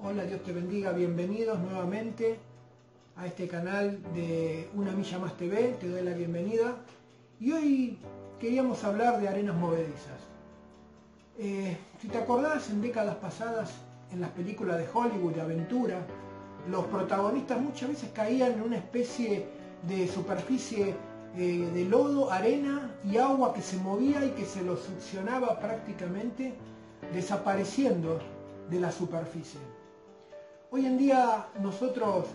Hola, Dios te bendiga, bienvenidos nuevamente a este canal de Una Milla Más TV, te doy la bienvenida. Y hoy queríamos hablar de arenas movedizas. Si te acordás, en décadas pasadas, en las películas de Hollywood de aventura, los protagonistas muchas veces caían en una especie de superficie de lodo, arena y agua que se movía y que se los succionaba prácticamente, desapareciendo de la superficie. Hoy en día nosotros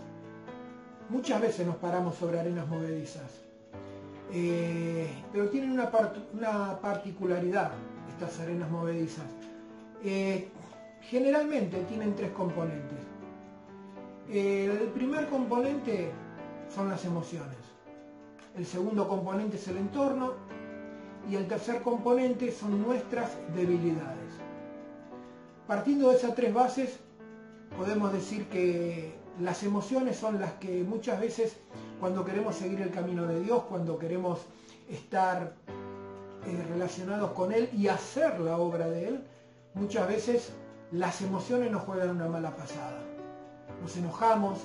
muchas veces nos paramos sobre arenas movedizas, pero tienen una particularidad estas arenas movedizas. Generalmente tienen tres componentes. El primer componente son las emociones, el segundo componente es el entorno y el tercer componente son nuestras debilidades. Partiendo de esas tres bases, podemos decir que las emociones son las que muchas veces, cuando queremos seguir el camino de Dios, cuando queremos estar relacionados con Él y hacer la obra de Él, muchas veces las emociones nos juegan una mala pasada. Nos enojamos,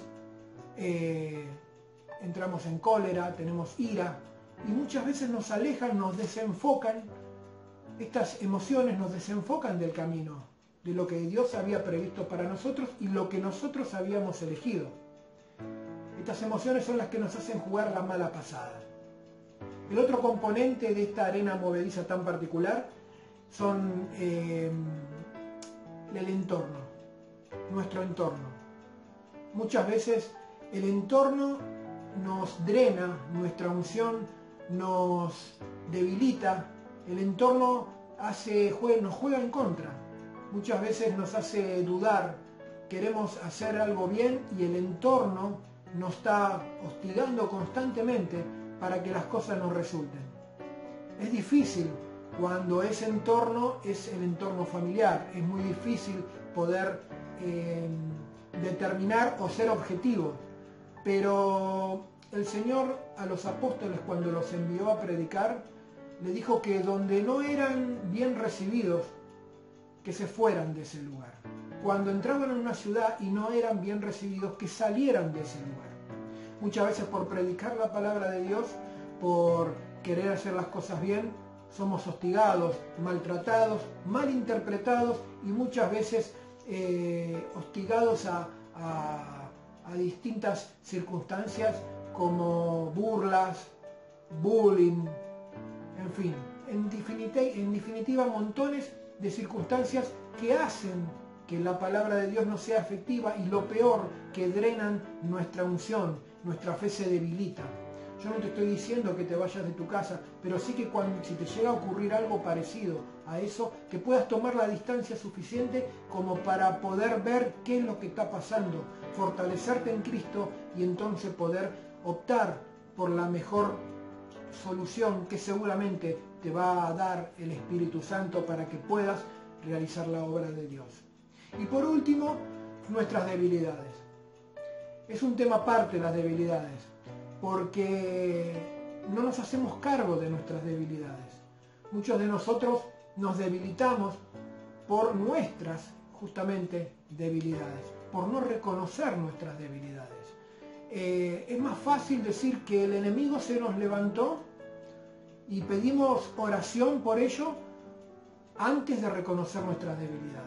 entramos en cólera, tenemos ira y muchas veces nos alejan, nos desenfocan. Estas emociones nos desenfocan del camino, de lo que Dios había previsto para nosotros y lo que nosotros habíamos elegido. Estas emociones son las que nos hacen jugar la mala pasada. El otro componente de esta arena movediza tan particular son el entorno, nuestro entorno. Muchas veces el entorno nos drena, nuestra unción nos debilita, el entorno nos juega en contra. Muchas veces nos hace dudar, queremos hacer algo bien y el entorno nos está hostigando constantemente para que las cosas nos resulten. Es difícil cuando ese entorno es el entorno familiar, es muy difícil poder determinar o ser objetivo, pero el Señor a los apóstoles, cuando los envió a predicar, le dijo que donde no eran bien recibidos, que se fueran de ese lugar. Cuando entraban en una ciudad y no eran bien recibidos, que salieran de ese lugar. Muchas veces por predicar la palabra de Dios, por querer hacer las cosas bien, somos hostigados, maltratados, malinterpretados y muchas veces hostigados a distintas circunstancias como burlas, bullying, en fin, en definitiva montones de circunstancias que hacen que la palabra de Dios no sea efectiva y lo peor, que drenan nuestra unción, nuestra fe se debilita. Yo no te estoy diciendo que te vayas de tu casa, pero sí que si te llega a ocurrir algo parecido a eso, que puedas tomar la distancia suficiente como para poder ver qué es lo que está pasando, fortalecerte en Cristo y entonces poder optar por la mejor solución que seguramente te va a dar el Espíritu Santo para que puedas realizar la obra de Dios. Y por último, nuestras debilidades. Es un tema aparte las debilidades, porque no nos hacemos cargo de nuestras debilidades. Muchos de nosotros nos debilitamos por nuestras, justamente, debilidades, por no reconocer nuestras debilidades. Es más fácil decir que el enemigo se nos levantó y pedimos oración por ello antes de reconocer nuestras debilidades.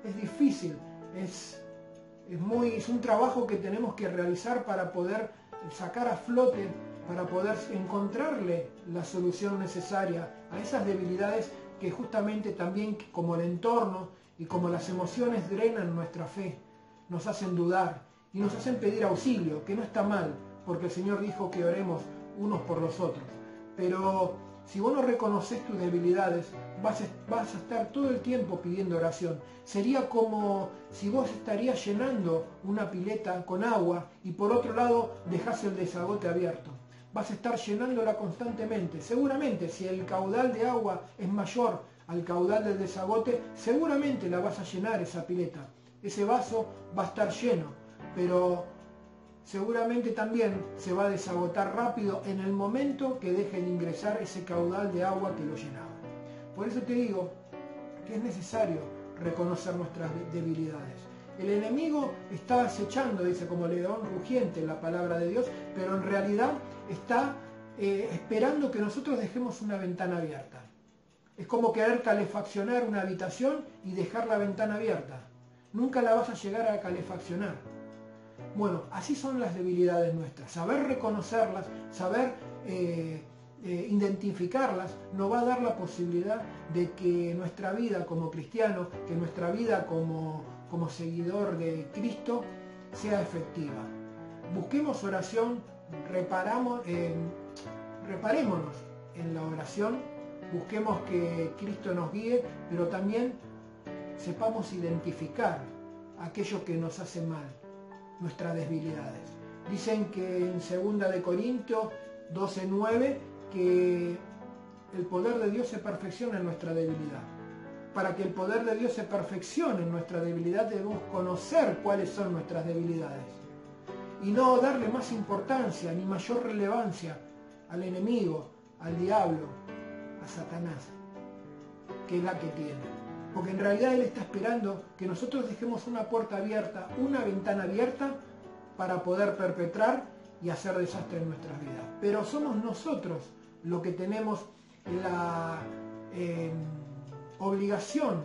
Es difícil, es un trabajo que tenemos que realizar para poder sacar a flote, para poder encontrarle la solución necesaria a esas debilidades que justamente también, como el entorno y como las emociones, drenan nuestra fe, nos hacen dudar y nos hacen pedir auxilio, que no está mal, porque el Señor dijo que oremos unos por los otros. Pero si vos no reconoces tus debilidades, vas a estar todo el tiempo pidiendo oración. Sería como si vos estarías llenando una pileta con agua y por otro lado dejás el desagote abierto. Vas a estar llenándola constantemente. Seguramente si el caudal de agua es mayor al caudal del desagote, seguramente la vas a llenar esa pileta. Ese vaso va a estar lleno, pero seguramente también se va a desagotar rápido en el momento que deje de ingresar ese caudal de agua que lo llenaba. Por eso te digo que es necesario reconocer nuestras debilidades. El enemigo está acechando, dice, como león rugiente en la palabra de Dios, pero en realidad está esperando que nosotros dejemos una ventana abierta. Es como querer calefaccionar una habitación y dejar la ventana abierta. Nunca la vas a llegar a calefaccionar. Bueno, así son las debilidades nuestras. Saber reconocerlas, saber identificarlas, nos va a dar la posibilidad de que nuestra vida como cristiano, que nuestra vida como seguidor de Cristo sea efectiva. Busquemos oración, reparémonos en la oración, busquemos que Cristo nos guíe, pero también sepamos identificar aquello que nos hace mal, nuestras debilidades. Dicen que en 2 de Corintios 12:9 que el poder de Dios se perfecciona en nuestra debilidad. Para que el poder de Dios se perfeccione en nuestra debilidad debemos conocer cuáles son nuestras debilidades y no darle más importancia ni mayor relevancia al enemigo, al diablo, a Satanás, que es la que tiene. Porque en realidad Él está esperando que nosotros dejemos una puerta abierta, una ventana abierta para poder perpetrar y hacer desastre en nuestras vidas. Pero somos nosotros los que tenemos la obligación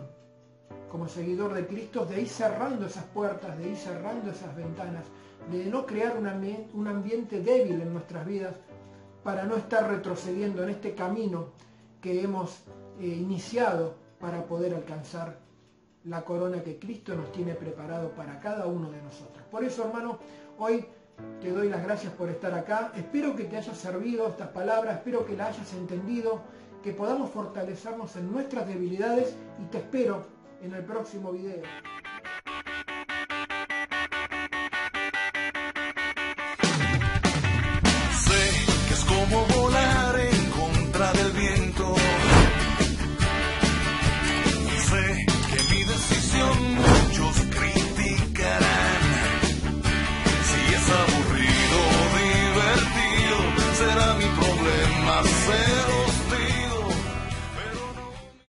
como seguidor de Cristo de ir cerrando esas puertas, de ir cerrando esas ventanas, de no crear un ambiente débil en nuestras vidas para no estar retrocediendo en este camino que hemos iniciado para poder alcanzar la corona que Cristo nos tiene preparado para cada uno de nosotros. Por eso, hermano, hoy te doy las gracias por estar acá. Espero que te haya servido estas palabras, espero que las hayas entendido, que podamos fortalecernos en nuestras debilidades y te espero en el próximo video.